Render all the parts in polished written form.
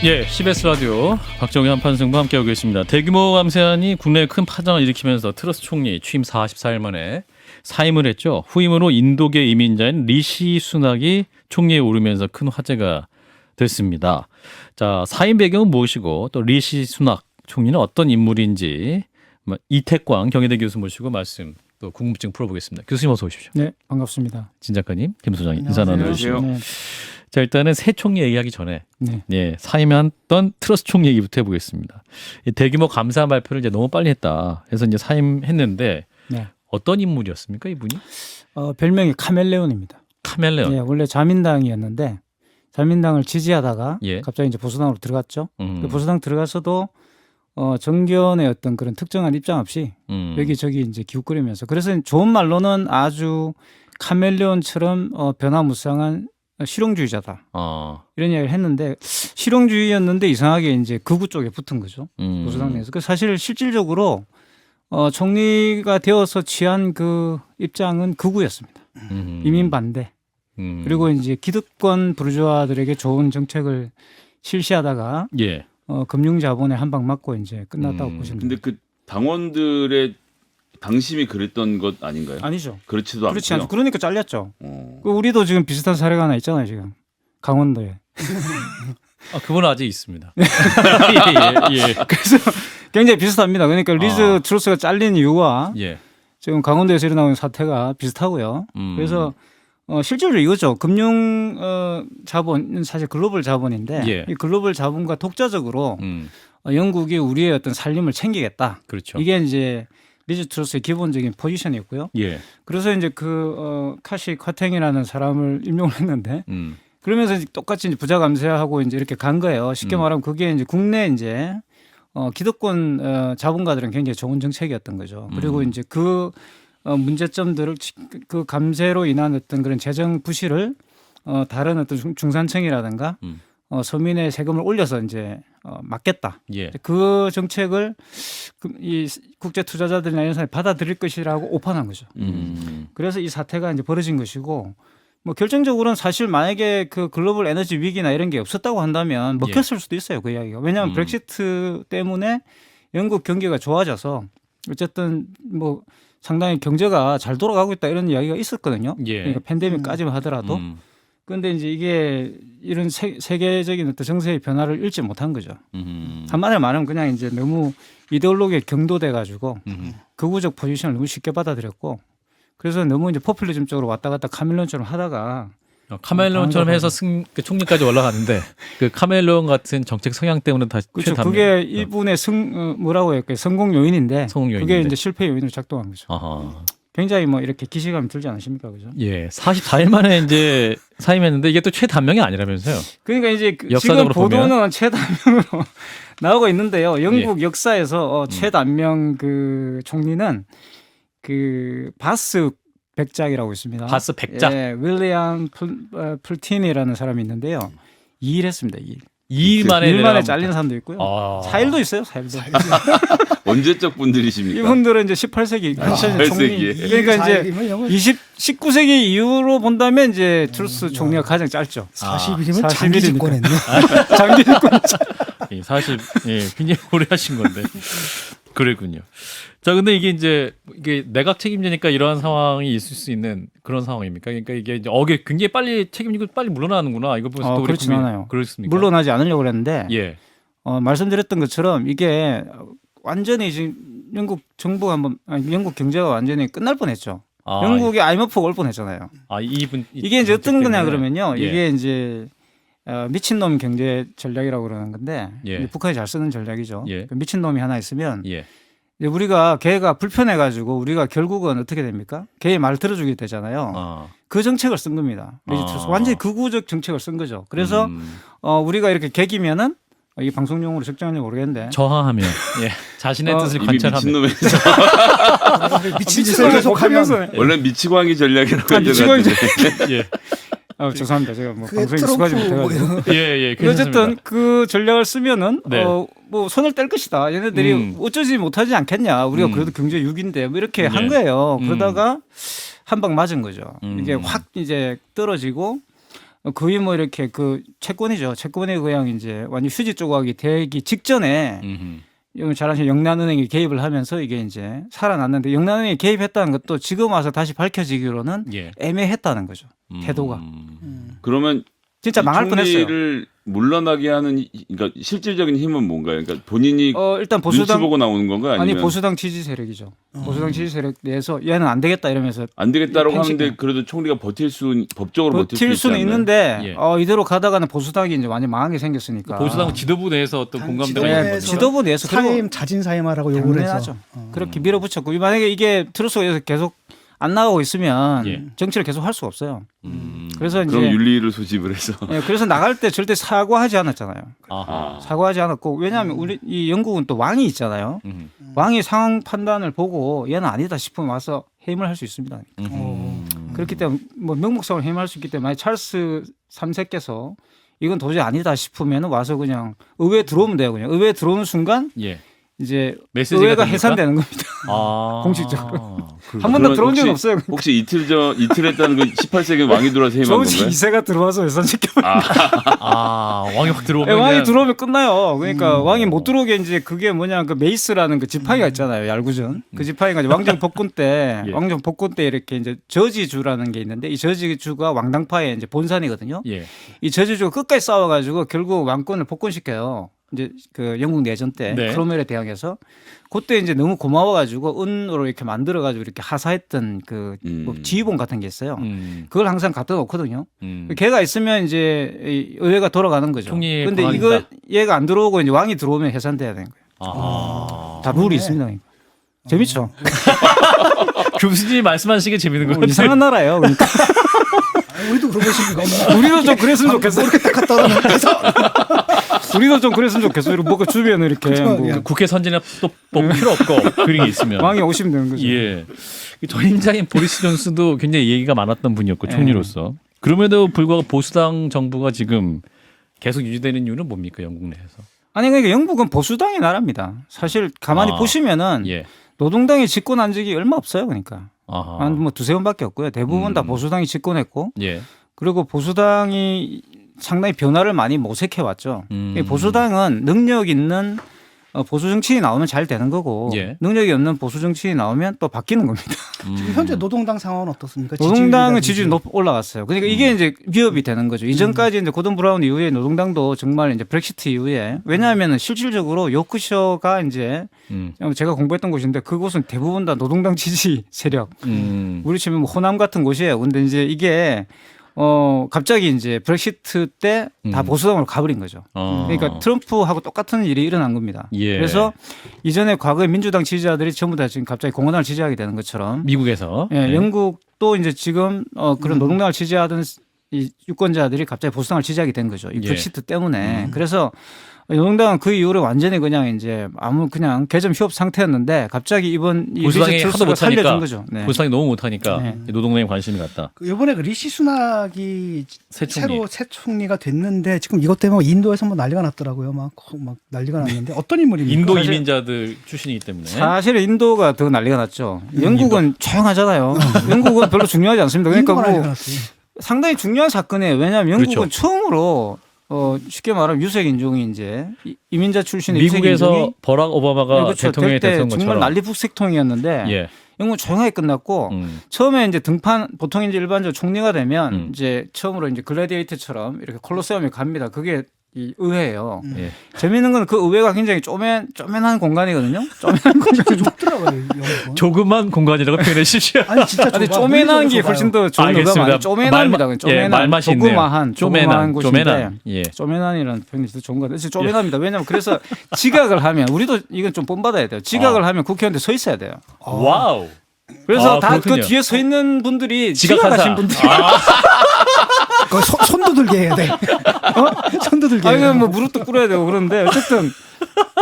예, CBS 라디오 박정희 한판승부 함께하고 계십니다. 대규모 감세안이 국내에 큰 파장을 일으키면서 트러스 총리 취임 44일 만에 사임을 했죠. 후임으로 인도계 이민자인 리시 수낙이 총리에 오르면서 큰 화제가 됐습니다. 자, 사임 배경은 무엇이고 또 리시 수낙 총리는 어떤 인물인지 이태광 경희대 교수 모시고 말씀 또 궁금증 풀어보겠습니다. 교수님 어서 오십시오. 네, 반갑습니다. 진 작가님, 김 소장님 인사 나누시죠. 네. 자, 일단은 새 총리 얘기하기 전에 네. 예, 사임했던 트러스 총리 얘기부터 해보겠습니다. 이 대규모 감사 발표를 이제 너무 빨리 했다. 해서 이제 사임했는데 네. 어떤 인물이었습니까, 이분이? 별명이 카멜레온입니다. 카멜레온. 네, 원래 자민당이었는데 자민당을 지지하다가 예. 갑자기 이제 보수당으로 들어갔죠. 그 보수당 들어가서도 정견의 어떤 그런 특정한 입장 없이 여기저기 이제 기웃거리면서 그래서 좋은 말로는 아주 카멜레온처럼 변화무쌍한 실용주의자다. 이런 이야기를 했는데 실용주의였는데 이상하게 이제 극우 쪽에 붙은 거죠. 보수당 내에서. 그 사실 실질적으로 총리가 되어서 취한 그 입장은 극우였습니다. 이민 반대. 그리고 이제 기득권 부르주아들에게 좋은 정책을 실시하다가 예. 금융 자본에 한 방 맞고 이제 끝났다고 보시면 근데 됩니다. 그 당원들의 당심이 그랬던 것 아닌가요? 아니죠. 그렇지도 않고요. 그렇지 않죠. 그러니까 잘렸죠. 그 우리도 지금 비슷한 사례가 하나 있잖아요. 지금 강원도에. 그분은 아직 있습니다. 예, 예. 그래서 굉장히 비슷합니다. 그러니까 리즈 트루스가 잘린 이유와 예. 지금 강원도에서 일어나는 사태가 비슷하고요. 그래서 실제로 이거죠. 금융 자본은 사실 글로벌 자본인데 예. 이 글로벌 자본과 독자적으로 영국이 우리의 어떤 살림을 챙기겠다. 그렇죠. 이게 이제 리즈 트루스의 기본적인 포지션이었고요. 예. 그래서 이제 카시 콰탱이라는 사람을 임명을 했는데 그러면서 이제 똑같이 이제 부자 감세하고 이제 이렇게 간 거예요. 쉽게 말하면 그게 이제 국내 이제 기득권 자본가들은 굉장히 좋은 정책이었던 거죠. 그리고 이제 그 문제점들을 그 감세로 인한 어떤 그런 재정 부실을 다른 어떤 중산층이라든가 서민의 세금을 올려서 이제 막겠다. 예. 그 정책을 이 국제 투자자들이나 이런 사람이 받아들일 것이라고 오판한 거죠. 그래서 이 사태가 이제 벌어진 것이고 뭐 결정적으로는 사실 만약에 그 글로벌 에너지 위기나 이런 게 없었다고 한다면 먹혔을 수도 있어요. 그 이야기가. 왜냐하면 브렉시트 때문에 영국 경기가 좋아져서 어쨌든 뭐 상당히 경제가 잘 돌아가고 있다 이런 이야기가 있었거든요. 예. 그러니까 팬데믹까지만 하더라도. 그런데 이제 이게 이런 세계적인 어떤 정세의 변화를 읽지 못한 거죠. 한마디로 말하면 그냥 이제 너무 이데올로기에 경도돼 가지고 극우적 포지션을 너무 쉽게 받아들였고 그래서 너무 이제 포퓰리즘 쪽으로 왔다 갔다 카멜레온처럼 하다가 카멜레온처럼 해서 그 총리까지 올라가는데 그 카멜레온 같은 정책 성향 때문에 다시 그렇죠. 그게 이분의 뭐라고 할까요? 성공 요인인데 그게 이제 실패 요인으로 작동한 거죠. 아하. 굉장히 뭐 이렇게 기시감이 들지 않으십니까, 그죠? 예, 44일 만에 이제 사임했는데 이게 또 최단명이 아니라면서요? 그러니까 이제 역사적으로 지금 보도는 보면? 최단명으로 나오고 있는데요. 영국 역사에서 최단명 그 총리는 그 바스 백작이라고 있습니다. 바스 백작. 예, 윌리엄 풀틴이라는 사람이 있는데요. 2일 했습니다. 2일. 2일 만에 2일 만에 잘린 사람도 있고요. 4일도 있어요. 4일도. 언제적 분들이십니까? 이분들은 이제 18세기 18세기에. 그러니까 이제 19세기 이후로 본다면 이제 트루스 총리가 가장 짧죠. 40일이면 장기 집권했네. 장기 집권. 40, 예, 굉장히 오래 하신 건데. 그랬군요. 자, 근데 이게 내각 책임제니까 이러한 상황이 있을 수 있는 그런 상황입니까? 그러니까 이게 이제 굉장히 빨리 책임지고 빨리 물러나는구나. 이거 보면서 또 그렇진 않아요. 그렇습니까? 물러나지 않으려고 그랬는데 예. 말씀드렸던 것처럼 이게 완전히 지금 영국 정부가 영국 경제가 완전히 끝날 뻔했죠. 영국이 IMF가 올 뻔했잖아요. 이게 이제 어떤 거냐 그러면요. 예. 이게 이제 미친놈 경제 전략이라고 그러는 건데 예. 북한이 잘 쓰는 전략이죠. 예. 미친놈이 하나 있으면 예. 우리가 걔가 불편해가지고 우리가 결국은 어떻게 됩니까? 걔의 말 들어주게 되잖아요. 그 정책을 쓴 겁니다. 완전히 극우적 정책을 쓴 거죠. 그래서 우리가 이렇게 개기면은 이 방송용으로 적절한지 모르겠는데 저항하면 예. 자신의 뜻을 관철하면 미친 짓을 계속하면서 원래 미치광이 전략이라고 했던 미치광이 것 같은데. 예. 죄송합니다. 제가 뭐 방송에 익숙하지 못해가지고. 예. 어쨌든 그 전략을 쓰면은 네. 뭐 손을 뗄 것이다. 얘네들이 어쩌지 못하지 않겠냐. 우리가 그래도 경제 6인데 뭐 이렇게 한 거예요. 그러다가 한 방 맞은 거죠. 이게 확 이제 떨어지고 거의 뭐 이렇게 그 채권이죠. 채권이 그냥 이제 완전 휴지 조각이 되기 직전에 이건 잘 아시는 영란은행이 개입을 하면서 이게 이제 살아났는데 영란은행이 개입했다는 것도 지금 와서 다시 밝혀지기로는 예. 애매했다는 거죠. 태도가. 그러면 진짜 이 망할 뻔했어요. 총리를 물러나게 하는 그러니까 실질적인 힘은 뭔가요? 그러니까 본인이 일단 눈치 보수당 보고 나오는 건가요? 아니 아니면 보수당 지지 세력이죠. 보수당 지지 세력 내에서 얘는 안 되겠다 이러면서 안 되겠다라고 팽식- 하는데 그래도 총리가 법적으로 버틸 수 버틸 있지 수는 않나요? 있는데 예. 이대로 가다가는 보수당이 이제 완전 망하게 생겼으니까. 보수당 지도부 내에서 어떤 공감대가 네, 있는 지도부에서 거죠. 지도부 내에서 그리고 사임 자진 사임하라고 요구를 해서 당연하죠. 그렇게 밀어붙였고 만약에 이게 트루스에서 계속 안 나가고 있으면 예. 정치를 계속 할 수가 없어요. 그래서 그럼 이제 윤리를 소집을 해서 예, 그래서 나갈 때 절대 사과하지 않았잖아요. 아하. 사과하지 않았고 왜냐하면 우리 이 영국은 또 왕이 있잖아요. 왕이 상황 판단을 보고 얘는 아니다 싶으면 와서 해임을 할 수 있습니다. 그렇기 때문에 뭐 명목상으로 해임할 수 있기 때문에 만약 찰스 3세께서 이건 도저히 아니다 싶으면 와서 그냥 의회에 들어오면 돼요. 그냥 의회에 들어오는 순간 예. 이제 메시지가 의회가 됩니까? 해산되는 겁니다. 아. 공식적으로. 그렇구나. 한 번도 들어온 적은 혹시- 없어요. 혹시 이틀 했다는 건 18세기 왕이 들어와서 해임한 조지 건가요? 2세가 들어와서 해산시켜. 왕이 확 들어오면 왕이 그냥- 들어오면 끝나요. 그러니까 왕이 못 들어오게 이제 그게 뭐냐 그 메이스라는 그 지팡이가 있잖아요. 얄구전. 그 지팡이가 이제 왕정 복군 때 예. 왕정 복군 때 이렇게 이제 저지주라는 게 있는데 이 저지주가 왕당파의 이제 본산이거든요. 예. 이 저지주가 끝까지 싸워가지고 결국 왕권을 복권시켜요. 이제 그 영국 내전 때 네. 크롬웰에 대항해서 그때 이제 너무 고마워가지고 은으로 이렇게 만들어가지고 이렇게 하사했던 그 뭐 지휘봉 같은 게 있어요. 그걸 항상 갖다 놓거든요. 걔가 있으면 이제 이 의회가 돌아가는 거죠. 총리의 근데 권한이 이거 있다. 얘가 안 들어오고 이제 왕이 들어오면 해산돼야 되는 거예요. 아하. 다 룰이 있습니다. 그러니까. 재밌죠? 교수님이 말씀하시는 게 재밌는 거예요. 이상한 나라예요. 그러니까. 우리도 그러고 싶은 거 우리도 좀 그랬으면 좋겠어. 이렇게 딱 갖다 놓으면서 우리도 좀 그랬으면 좋겠어. 이렇게 뭐가 주변에 이렇게 그렇죠. 뭐 예. 국회 선진화법 필요 없고 그런 게 있으면. 왕이 오시면 되는 거죠. 예. 전임자인 보리스 존슨도 굉장히 얘기가 많았던 분이었고 총리로서. 그럼에도 불구하고 보수당 정부가 지금 계속 유지되는 이유는 뭡니까 영국 내에서? 아니 그러니까 영국은 보수당의 나라입니다. 사실 가만히 보시면은 예. 노동당이 집권한 적이 얼마 없어요. 그러니까 아하. 한 뭐 두세 번밖에 없고요. 대부분 다 보수당이 집권했고 예. 그리고 보수당이 상당히 변화를 많이 모색해 왔죠. 음. 보수당은 능력 있는 보수 정치인이 나오면 잘 되는 거고 예. 능력이 없는 보수 정치인이 나오면 또 바뀌는 겁니다. 지금 현재 노동당 상황은 어떻습니까? 노동당은 지지율이라든지. 지지율이 올라갔어요. 그러니까 이게 이제 위협이 되는 거죠. 이전까지 이제 고든 브라운 이후에 노동당도 정말 이제 브렉시트 이후에 왜냐하면 실질적으로 요크셔가 이제 제가 공부했던 곳인데 그곳은 대부분 다 노동당 지지 세력. 우리 치면 뭐 호남 같은 곳이에요. 근데 이제 이게 갑자기 이제 브렉시트 때 다 보수당으로 가버린 거죠. 그러니까 트럼프하고 똑같은 일이 일어난 겁니다. 예. 그래서 이전에 과거에 민주당 지지자들이 전부 다 지금 갑자기 공화당을 지지하게 되는 것처럼 미국에서. 예, 네. 영국도 이제 지금 그런 노동당을 지지하던 이 유권자들이 갑자기 보수당을 지지하게 된 거죠. 이 예. 브렉시트 때문에. 그래서 노동당은 그 이후로 완전히 그냥 이제 그냥 개점 휴업 상태였는데 갑자기 이번 이 보수당이 리즈 하도 트루스가 못하니까 살려준 거죠. 네. 보수당이 너무 못하니까 네. 노동당에 관심이 갔다. 그 이번에 그 리시 수낙이 새 총리. 새로 새 총리가 됐는데 지금 이것 때문에 인도에서 뭐 난리가 났더라고요. 막 난리가 났는데 어떤 인물입니까? 인도 사실- 이민자들 출신이기 때문에. 사실은 인도가 더 난리가 났죠. 영국은 조용하잖아요. 영국은 별로 중요하지 않습니다. 그러니까 인도가 난리가 뭐 났어요. 상당히 중요한 사건이에요. 왜냐하면 영국은 그렇죠. 처음으로 쉽게 말하면 유색 인종이 이제 이민자 출신의 유색 미국에서 인종이 버락 오바마가 그렇죠. 대통령이 될 때 됐던 정말 것처럼. 난리북색통이었는데 예. 영국은 조용하게 끝났고 처음에 이제 등판 보통 이제 일반적으로 총리가 되면 이제 처음으로 이제 글래디에이터처럼 이렇게 콜로세움에 갑니다. 그게 이 의회예요. 예. 재미있는 건 그 의회가 굉장히 쪼맨한 공간이거든요. 쪼맨한 공간. 좁더라고요. 영국은. 조그만 공간이라고 표현해 주십시오. 아니 진짜 아니 좁아. 쪼맨한 게 물리적으로 훨씬 좁아요. 더 좋은 의미가 많아요. 쪼맨합니다. 말- 쪼맨한, 예, 말맛이 있네요. 조그마한 쪼맨한, 곳인데 쪼맨한. 예. 쪼맨한이라는 표현이 더 좋은 것 같아요. 쪼맨합니다. 왜냐하면 그래서 지각을 하면 우리도 이건 좀 본받아야 돼요. 지각을 하면 국회의원들 서 있어야 돼요. 와우. 그래서 다 그 그렇군요. 뒤에 서 있는 분들이 지각한 지각하신 사. 분들이 그거 손도 들게 해야 돼. 손도 들게. 아니 해야 돼. 뭐 무릎도 꿇어야 되고 그런데 어쨌든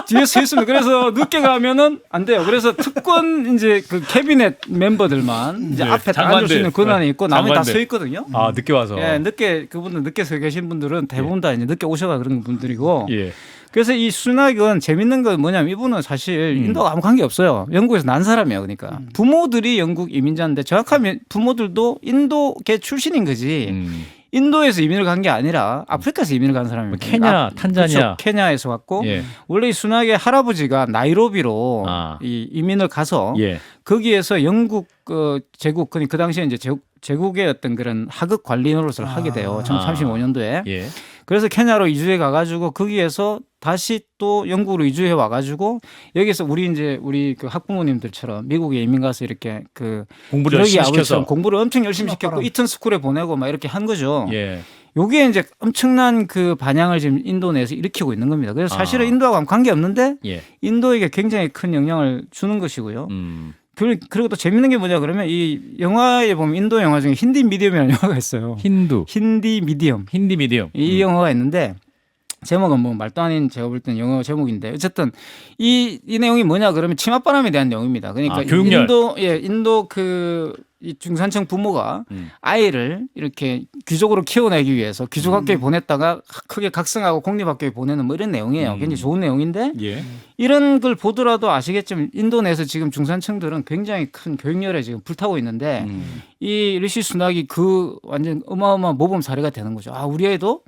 뒤에 서 있습니다. 그래서 늦게 가면은 안 돼요. 그래서 특권 이제 그 캐비넷 멤버들만 이제 네, 앞에 딱 장관들. 앉을 수 있는 권한이 있고 나머지 다 장관들. 서 있거든요. 아 늦게 와서. 예, 그분들 늦게 서 계신 분들은 대부분 다 이제 늦게 오셔가 그런 분들이고. 예. 그래서 이 수낙은 재밌는 건 뭐냐면 이분은 사실 인도가 아무 관계 없어요. 영국에서 난 사람이에요. 그러니까 부모들이 영국 이민자인데 정확하면 부모들도 인도계 출신인 거지. 인도에서 이민을 간 게 아니라 아프리카에서 이민을 간 사람입니다. 케냐, 탄자니아. 그렇죠. 케냐에서 왔고 예. 원래 이 순낙의 할아버지가 나이로비로 이 이민을 가서 예. 거기에서 영국 제국 그 당시에 이제 제국의 어떤 그런 하급 관리 노릇을 하게 돼요. 1935년도에. 예. 그래서 케냐로 이주해 가가지고 거기에서 다시 또 영국으로 이주해 와가지고 여기서 우리 그 학부모님들처럼 미국에 이민 가서 이렇게 그 공부를 열심히 시켜서 공부를 엄청 열심히 시켰고 이턴 스쿨에 보내고 막 이렇게 한 거죠. 예. 요게 이제 엄청난 그 반향을 지금 인도 내에서 일으키고 있는 겁니다. 그래서 사실은 인도하고 관계 없는데 예. 인도에게 굉장히 큰 영향을 주는 것이고요. 그리고 또 재밌는 게 뭐냐 그러면 이 영화에 보면 인도 영화 중에 힌디 미디엄이라는 영화가 있어요. 힌디 미디엄. 이 영화가 있는데 제목은 뭐 말도 아닌 제가 볼 때는 영어 제목인데 어쨌든 이 내용이 뭐냐 그러면 치맛바람에 대한 내용입니다. 그러니까 교육열. 인도 이 중산층 부모가 아이를 이렇게 귀족으로 키워내기 위해서 귀족학교에 보냈다가 크게 각성하고 공립학교에 보내는 뭐 이런 내용이에요. 굉장히 좋은 내용인데 예. 이런 걸 보더라도 아시겠지만 인도 내에서 지금 중산층들은 굉장히 큰 교육열에 지금 불타고 있는데 이 리시 수낙이 그 완전 어마어마한 모범 사례가 되는 거죠. 아, 우리 애도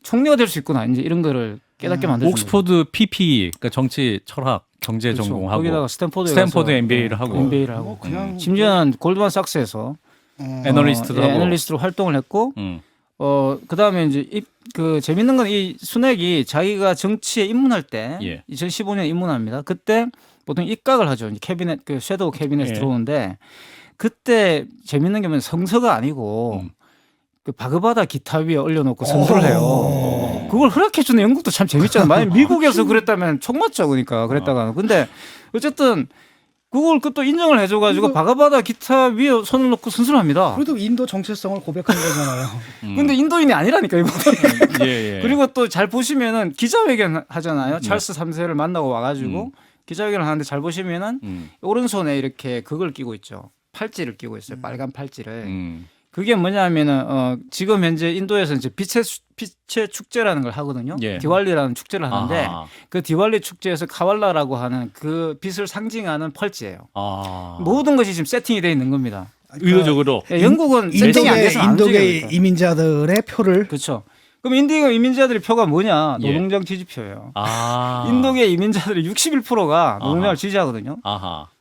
총리가 될 수 있구나. 이제 이런 거를 깨닫게 만들죠. 옥스퍼드 PP, 그러니까 정치 철학 경제 그렇죠. 전공하고 거기다가 스탠포드 MBA를 하고 그냥 심지어는 골드만삭스에서 애널리스트로 활동을 했고 그다음에 이제 그 재밌는 건 이 순핵이 자기가 정치에 입문할 때 2015년 입문합니다. 그때 보통 입각을 하죠. 이제 캐비넷 그 섀도우 캐비넷에 들어오는데 그때 재밌는 게 뭐냐면 성서가 아니고 그 바그바다 기타 위에 올려놓고 선서를 해요. 그걸 허락해주는 영국도 참 재밌잖아요. 만약 미국에서 그랬다면 총 맞죠, 그러니까 그랬다가. 근데 어쨌든 그걸 또 인정을 해줘가지고 바그바다 기타 위에 손을 놓고 선서를 합니다. 그래도 인도 정체성을 고백한 거잖아요. 근데 인도인이 아니라니까 이분이. 예. 그리고 또 잘 보시면은 기자회견 하잖아요. 찰스 3세를 만나고 와가지고 기자회견을 하는데 잘 보시면은 오른손에 이렇게 그걸 끼고 있죠. 팔찌를 끼고 있어요. 빨간 팔찌를. 그게 뭐냐면은 지금 현재 인도에서 이제 빛의 축제라는 걸 하거든요. 디왈리라는 축제를 하는데 그 디왈리 축제에서 카왈라라고 하는 그 빛을 상징하는 펄찌예요. 모든 것이 지금 세팅이 되어 있는 겁니다. 의도적으로. 영국은 세팅이 안 돼서 안 인도계 움직여요. 이민자들의 표를 그렇죠. 그럼 인도계 이민자들의 표가 뭐냐? 노동장 지지표예요. 인도계 이민자들의 61%가 노동장을 지지하거든요.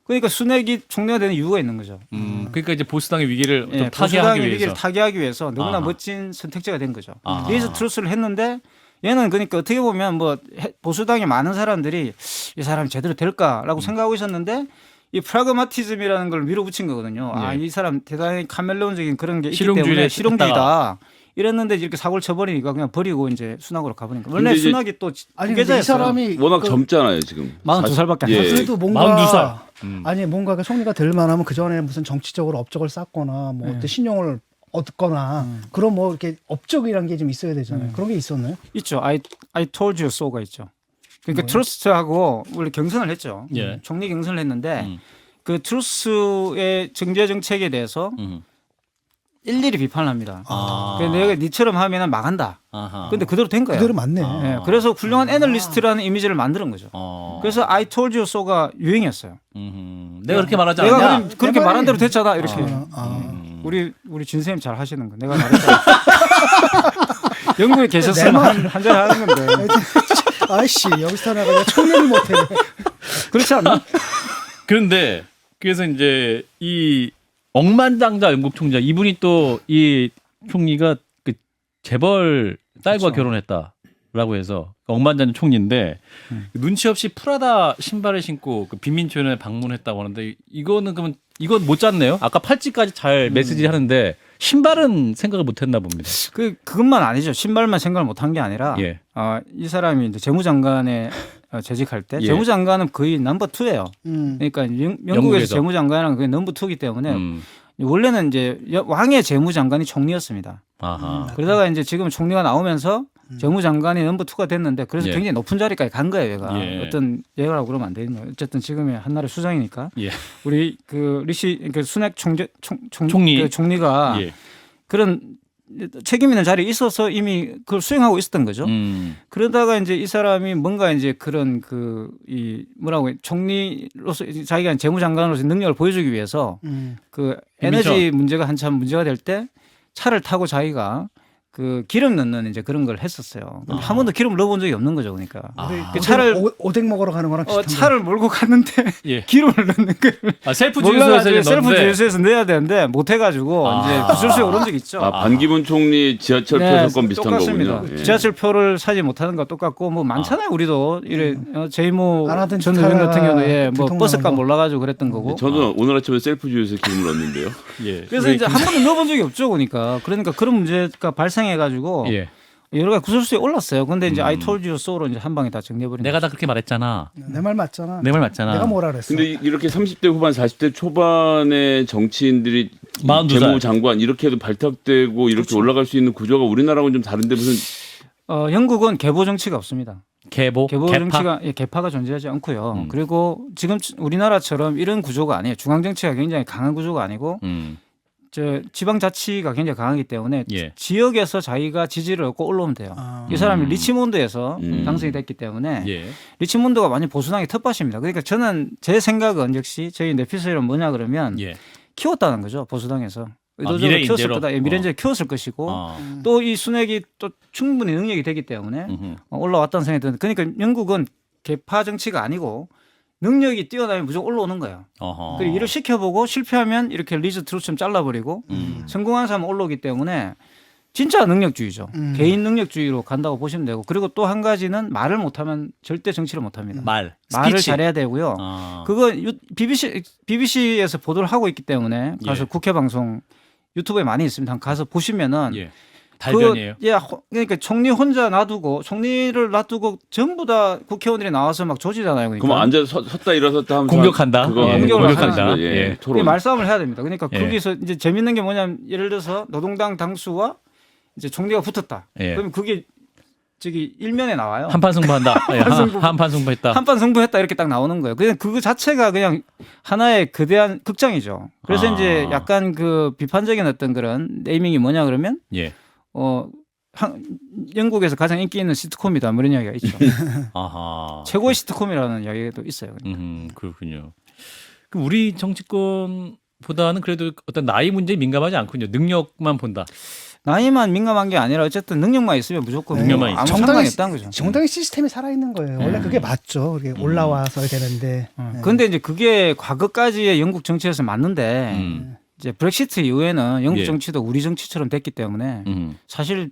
그러니까 순핵이 총리가 되는 이유가 있는 거죠. 그러니까 이제 보수당의 위기를 좀 위기를 타개하기 위해서 너무나 멋진 선택지가 된 거죠. 리즈 트루스를 했는데 얘는 그러니까 어떻게 보면 뭐 보수당의 많은 사람들이 이 사람이 제대로 될까라고 생각하고 있었는데 이 프라그마티즘이라는 걸 밀어붙인 거거든요. 이 사람 대단히 카멜레온적인 그런 게 있기 때문에 실용주의다. 이랬는데 이렇게 사고를 쳐버리니까 그냥 버리고 이제 순학으로 가버린 거예요. 원래 순학이 또 이 사람이 워낙 젊잖아요 지금. 42살밖에 안 됐어요. 그래도 뭔가 42살. 아니 뭔가가 총리가 될 만하면 그 전에 무슨 정치적으로 업적을 쌓거나 뭐 어떤 신용을 얻거나 그런 뭐 이렇게 업적이란 게 좀 있어야 되잖아요. 그런 게 있었나요? 있죠. I told you so가 있죠. 그러니까 트루스하고 원래 경선을 했죠. 총리 경선을 했는데 그 트루스의 경제 정책에 대해서 일일이 비판을 합니다. 그래서 내가 니처럼 하면 망한다. 근데 그대로 된 거예요. 그대로 맞네. 그래서 훌륭한 애널리스트라는 이미지를 만드는 거죠. 그래서 I told you so가 유행이었어요. 내가 그렇게 말하지 않았냐? 내가 그렇게 말한 대로 됐잖아. 이렇게. 우리 진 선생님 잘 하시는 거. 내가 말했잖아. 영국에 계셨으면 한잔 하는 건데. 아이씨 여기서 나가 총리를 못해. 그렇지 않나? 그런데 그래서 이제 이 억만장자 영국 총리자 이분이 또 이 총리가 그 재벌 딸과 결혼했다라고 해서 억만장자 총리인데 눈치 없이 프라다 신발을 신고 그 빈민초연에 방문했다고 하는데 이거는 그러면 이건 못 짰네요. 아까 팔찌까지 잘 메시지 하는데 신발은 생각을 못했나 봅니다. 그것만 아니죠. 신발만 생각을 못한 게 아니라 이 사람이 이제 재무장관에 재직할 때 재무장관은 거의 넘버 2예요. 그러니까 영국에서 재무장관은 거의 넘버 2이기 때문에 원래는 이제 왕의 재무장관이 총리였습니다. 그러다가 이제 지금 총리가 나오면서 재무장관이 넘버 2가 됐는데 그래서 굉장히 높은 자리까지 간 거예요, 얘가. 어떤 얘라고 그러면 안 되는 거예요. 어쨌든 지금의 한나라의 수장이니까. 우리 그 리시 그 순핵 총리 그 총리가 그런 책임 있는 자리에 있어서 이미 그걸 수행하고 있었던 거죠. 그러다가 이제 이 사람이 뭔가 이제 그런 이 뭐라고 해 총리로서 자기가 재무장관으로서 능력을 보여주기 위해서 그 에너지 문제가 한참 문제가 될 때 차를 타고 자기가 그 기름 넣는 이제 그런 걸 했었어요. 근데 한 번도 기름 넣어본 적이 없는 거죠, 그러니까. 우리 차를 오뎅 먹으러 가는 거랑 비슷한데. 차를 몰고 갔는데 예. 기름을 넣는 걸 셀프 몰라가지고 주유소에서 셀프 넣는데 주유소에서 넣어야 되는데 못 해가지고 이제 구설수에 오른 적 있죠. 반기문 총리 지하철표 사건 비슷한 똑같습니다. 거군요. 예. 지하철표를 사지 못하는 거 똑같고 뭐 많잖아요. 우리도 이래 제이모 안 하던 전 짓 의원 하다가 같은 경우도 뭐 들통나는 버스값 거. 몰라가지고 그랬던 거고. 저는 오늘 아침에 셀프 주유소에 기름을 넣었는데요. 예. 그래서 이제 한 번도 넣어본 적이 없죠, 그러니까 그런 문제가 발생해가지고 예. 여러 가지 구설수에 올랐어요. 근데 이제 I told you so로 이제 한 방에 다 정리해버린. 내가 다 그렇게 말했잖아. 내 말 맞잖아. 내 말 맞잖아. 내가 뭐라 그랬어. 근데 이렇게 30대 후반, 40대 초반의 정치인들이 42살. 재무 장관 이렇게도 발탁되고 이렇게 그렇죠. 올라갈 수 있는 구조가 우리나라하고는 좀 다른데 무슨 영국은 계보 정치가 없습니다. 계보 계보 개파? 정치가 개파가 존재하지 않고요. 음. 그리고 지금 우리나라처럼 이런 구조가 아니에요. 중앙 정치가 굉장히 강한 구조가 아니고 저 지방 자치가 굉장히 강하기 때문에 예. 지역에서 자기가 지지를 얻고 올라오면 돼요. 이 사람이 리치몬드에서 당선이 됐기 때문에 예. 리치몬드가 완전 보수당의 텃밭입니다. 그러니까 저는 제 생각은 역시 저희 내피스는 뭐냐 그러면 예. 키웠다는 거죠. 보수당에서. 의도적으로 미래 키웠을 인재로? 거다. 미래 인재 키웠을 것이고 또 이 순핵이 또 충분히 능력이 되기 때문에 올라왔다는 생각이 드는데 그러니까 영국은 개파 정치가 아니고 능력이 뛰어나면 무조건 올라오는 거예요. 어허. 그리고 일을 시켜보고 실패하면 이렇게 리즈 트루처럼 잘라버리고 성공한 사람은 올라오기 때문에 진짜 능력주의죠. 개인 능력주의로 간다고 보시면 되고 그리고 또 한 가지는 말을 못하면 절대 정치를 못합니다. 말을 말을 잘해야 되고요. 그거 BBC에서 보도를 하고 있기 때문에 가서 예. 국회 방송 유튜브에 많이 있습니다. 가서 보시면은 예. 달변이에요. 그러니까 총리를 놔두고 전부 다 국회의원들이 나와서 막 조지잖아요. 그러니까. 그럼 앉아서 섰다 일어섰다 하면서 공격한다. 그거 예. 하는 거 공격한다. 하시죠. 예. 토론. 말싸움을 해야 됩니다. 그러니까 예. 거기서 이제 재밌는 게 뭐냐면 예를 들어서 노동당 당수와 이제 총리가 붙었다. 예. 그러면 그게 저기 일면에 나와요. 한판 승부한다. 한판 승부했다. 한판 승부했다 이렇게 딱 나오는 거예요. 그냥 그거 자체가 그냥 하나의 거대한 극장이죠. 그래서 이제 약간 그 비판적인 어떤 그런 네이밍이 뭐냐 그러면 예. 영국에서 가장 인기 있는 시트콤이다 뭐 이런 이야기가 있죠. 아하. 최고의 시트콤이라는 이야기도 있어요. 그렇군요. 그럼 우리 정치권보다는 그래도 어떤 나이 문제에 민감하지 않군요. 능력만 본다. 나이만 민감한 게 아니라 어쨌든 능력만 있으면 무조건 능력만 아무 있죠. 상관이 없다는 거죠. 정당의 시스템이 살아있는 거예요. 원래 그게 맞죠. 그게 올라와서 되는데. 그런데 이제 그게 과거까지의 영국 정치에서 맞는데 이제 브렉시트 이후에는 영국 예. 정치도 우리 정치처럼 됐기 때문에 사실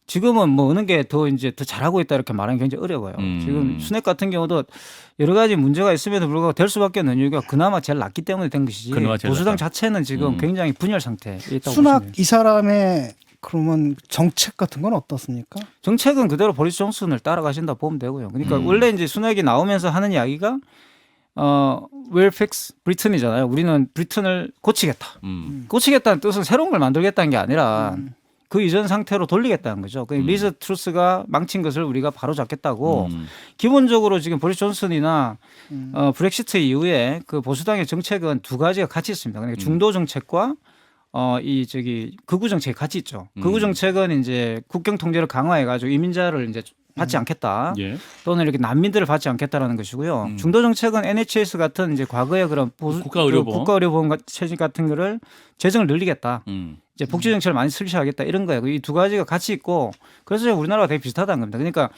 지금은 뭐 어느 게 더 이제 더 잘하고 있다 이렇게 말하기 굉장히 어려워요. 지금 순핵 같은 경우도 여러 가지 문제가 있음에도 불구하고 될 수밖에 없는 이유가 그나마 제일 낫기 때문에 된 것이지. 보수당 자체는 지금 굉장히 분열 상태에 있다고 보시면 수낙 돼요. 이 사람의 그러면 정책 같은 건 어떻습니까? 정책은 그대로 보리스 존슨을 따라가신다 보면 되고요. 그러니까 원래 이제 순핵이 나오면서 하는 이야기가 we'll fix Britain이잖아요. 우리는 브리튼을 고치겠다. 고치겠다는 뜻은 새로운 걸 만들겠다는 게 아니라 그 이전 상태로 돌리겠다는 거죠. 리즈 트루스가 망친 것을 우리가 바로 잡겠다고 기본적으로 지금 보리스 존슨이나 브렉시트 이후에 그 보수당의 정책은 두 가지가 같이 있습니다. 그러니까 중도 정책과 극우 정책이 같이 있죠. 극우 정책은 이제 국경 통제를 강화해가지고 이민자를 이제 받지 않겠다. 예. 또는 이렇게 난민들을 받지 않겠다라는 것이고요. 중도 정책은 NHS 같은 이제 과거의 그런 국가의료보험 체제 같은 거를 재정을 늘리겠다. 이제 복지 정책을 많이 슬시하겠다 이런 거예요. 이 두 가지가 같이 있고 그래서 우리나라가 되게 비슷하다는 겁니다. 그러니까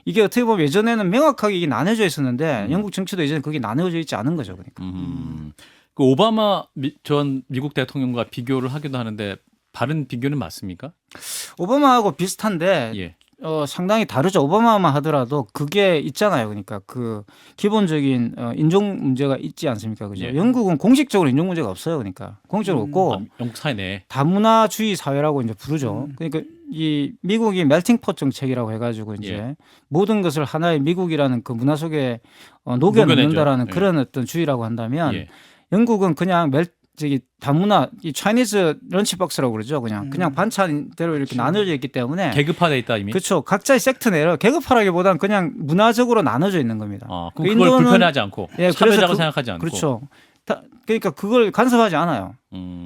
이게 어떻게 보면 예전에는 명확하게 이게 나눠져 있었는데 영국 정치도 이제는 그게 나눠져 있지 않은 거죠. 그러니까. 그 오바마 전 미국 대통령과 비교를 하기도 하는데 바른 비교는 맞습니까? 오바마하고 비슷한데 예. 상당히 다르죠. 오바마만 하더라도 그게 있잖아요. 그러니까 그 기본적인 인종 문제가 있지 않습니까? 그죠? 예. 영국은 공식적으로 인종 문제가 없어요. 그러니까 공식적으로 없고 영국 사회네. 다문화주의 사회라고 이제 부르죠. 그러니까 이 미국이 멜팅폿 정책이라고 해가지고 이제 예. 모든 것을 하나의 미국이라는 그 문화 속에 녹여넣는다라는 그런 어떤 주의라고 한다면 예. 영국은 그냥 다문화 이 차이니즈 런치박스라고 그러죠. 그냥 반찬대로 이렇게 나눠져 있기 때문에 계급화돼 있다 이미. 그렇죠. 각자의 섹트 내로 계급화라기보다는 그냥 문화적으로 나눠져 있는 겁니다. 그럼 그걸 불편하지 않고 차별자고 생각하지 않고. 그렇죠. 그러니까 그걸 간섭하지 않아요.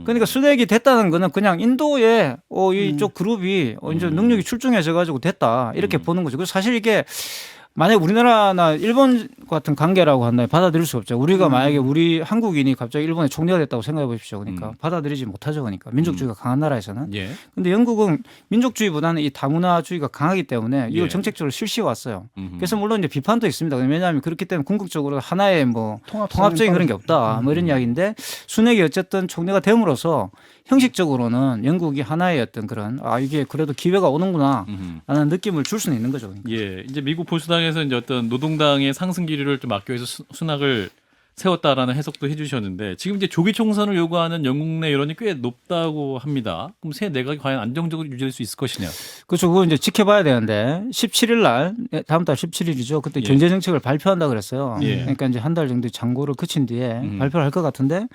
그러니까 순핵이 됐다는 거는 그냥 인도의 이쪽 그룹이 이제 능력이 출중해져 가지고 됐다 이렇게 보는 거죠. 그래서 사실 이게 만약 우리나라나 일본 같은 관계라고 한다면 받아들일 수 없죠. 우리가 만약에 우리 한국인이 갑자기 일본의 총리가 됐다고 생각해 보십시오. 그러니까 받아들이지 못하죠. 그러니까 민족주의가 강한 나라에서는. 예. 근데 영국은 민족주의보다는 이 다문화주의가 강하기 때문에 이걸 예. 정책적으로 실시해 왔어요. 그래서 물론 이제 비판도 있습니다. 왜냐하면 그렇기 때문에 궁극적으로 하나의 뭐 통합적인 그런 게 없다. 뭐 이런 이야기인데 순핵이 어쨌든 총리가 됨으로써 형식적으로는 영국이 하나의 어떤 그런 이게 그래도 기회가 오는구나 라는 느낌을 줄 수는 있는 거죠. 그러니까. 예. 이제 미국 보수당에서 이제 어떤 노동당의 상승 기류를 좀 막기 위해서 순학을 세웠다라는 해석도 해주셨는데 지금 이제 조기 총선을 요구하는 영국 내 여론이 꽤 높다고 합니다. 그럼 새 내각이 과연 안정적으로 유지될 수 있을 것이냐? 그렇죠. 그거 이제 지켜봐야 되는데 17일 날 다음 달 17일이죠. 그때 예. 경제 정책을 발표한다 그랬어요. 예. 그러니까 이제 한 달 정도 장고를 그친 뒤에 발표를 할 것 같은데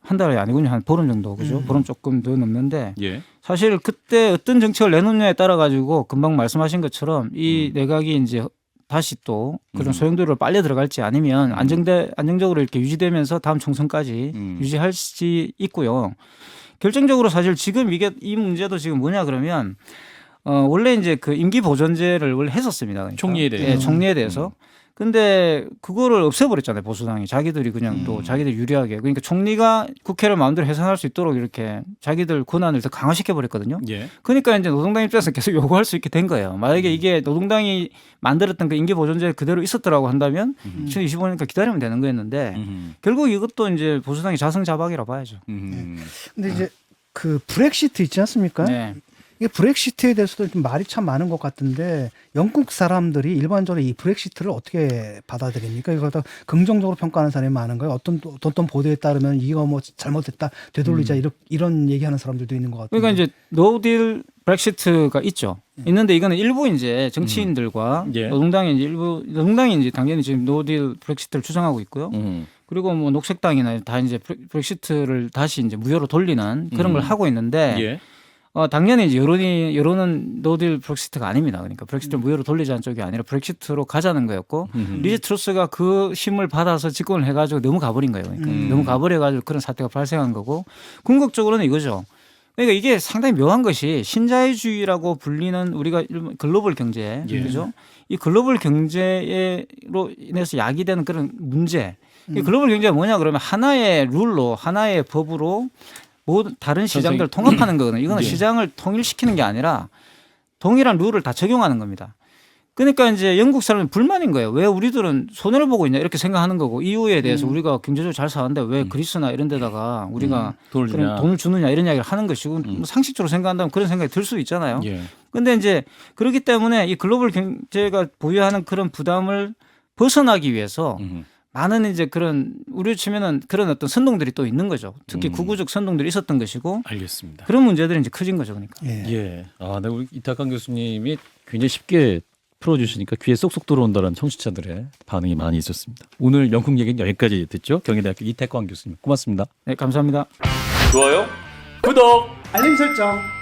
한 달이 아니군요. 한 보름 정도 그죠? 보름 조금 더 넘는데 예. 사실 그때 어떤 정책을 내놓느냐에 따라 가지고 금방 말씀하신 것처럼 이 내각이 이제 다시 또 그런 소용돌이로 빨려 들어갈지 아니면 안정적으로 이렇게 유지되면서 다음 총선까지 유지할 수 있고요. 결정적으로 사실 지금 이 문제도 지금 뭐냐 그러면 원래 이제 그 임기 보존제를 원래 했었습니다. 그러니까. 총리에 대해서. 예, 총리에 대해서. 근데 그거를 없애버렸잖아요. 보수당이. 자기들이 그냥 또 자기들 유리하게. 그러니까 총리가 국회를 마음대로 해산할 수 있도록 이렇게 자기들 권한을 더 강화시켜버렸거든요. 예. 그러니까 이제 노동당 입장에서 계속 요구할 수 있게 된 거예요. 만약에 이게 노동당이 만들었던 그 임기보존제 그대로 있었더라고 한다면 2025년까지 기다리면 되는 거였는데 결국 이것도 이제 보수당이 자승자박이라 봐야죠. 근데 이제 그 브렉시트 있지 않습니까? 네. 이게 브렉시트에 대해서도 좀 말이 참 많은 것 같은데 영국 사람들이 일반적으로 이 브렉시트를 어떻게 받아들입니까? 이걸 다 긍정적으로 평가하는 사람이 많은가요? 어떤 보도에 따르면 이거 뭐 잘못됐다 되돌리자 이런 얘기하는 사람들도 있는 것 같아요. 그러니까 이제 노딜 브렉시트가 있죠. 있는데 이거는 일부 이제 정치인들과 예. 노동당이 이제 당연히 지금 노딜 브렉시트를 주장하고 있고요. 그리고 뭐 녹색당이나 다 이제 브렉시트를 다시 이제 무효로 돌리는 그런 걸 하고 있는데 예. 당연히 이제 여론은 노딜 브렉시트가 아닙니다. 그러니까 브렉시트를 무효로 돌리자는 쪽이 아니라 브렉시트로 가자는 거였고 리즈 트루스가 그 힘을 받아서 집권을 해가지고 너무 가버린 거예요. 그러니까 너무 가버려가지고 그런 사태가 발생한 거고 궁극적으로는 이거죠. 그러니까 이게 상당히 묘한 것이 신자유주의라고 불리는 우리가 글로벌 경제, 예. 그죠? 이 글로벌 경제로 인해서 야기되는 그런 문제. 이 글로벌 경제가 뭐냐 그러면 하나의 룰로, 하나의 법으로 모든 다른 시장들을 통합하는 거거든요. 이거는 예. 시장을 통일시키는 게 아니라 동일한 룰을 다 적용하는 겁니다. 그러니까 이제 영국 사람은 불만인 거예요. 왜 우리들은 손해를 보고 있냐 이렇게 생각하는 거고 EU에 대해서 우리가 경제적으로 잘 사는데 왜 그리스나 이런 데다가 우리가 돈을 주느냐 이런 이야기를 하는 것이고 뭐 상식적으로 생각한다면 그런 생각이 들 수 있잖아요. 예. 그런데 이제 그렇기 때문에 이 글로벌 경제가 보유하는 그런 부담을 벗어나기 위해서 많은 이제 그런 우리로 치면은 그런 어떤 선동들이 또 있는 거죠. 특히 구구적 선동들이 있었던 것이고 알겠습니다. 그런 문제들이 이제 커진 거죠. 그러니까. 예. 네, 우리 이탁강 교수님이 굉장히 쉽게 풀어주시니까 귀에 쏙쏙 들어온다는 청취자들의 반응이 많이 있었습니다. 오늘 영국 얘기는 여기까지 듣죠. 경희대학교 이탁강 교수님 고맙습니다. 네, 감사합니다. 좋아요. 구독. 알림 설정.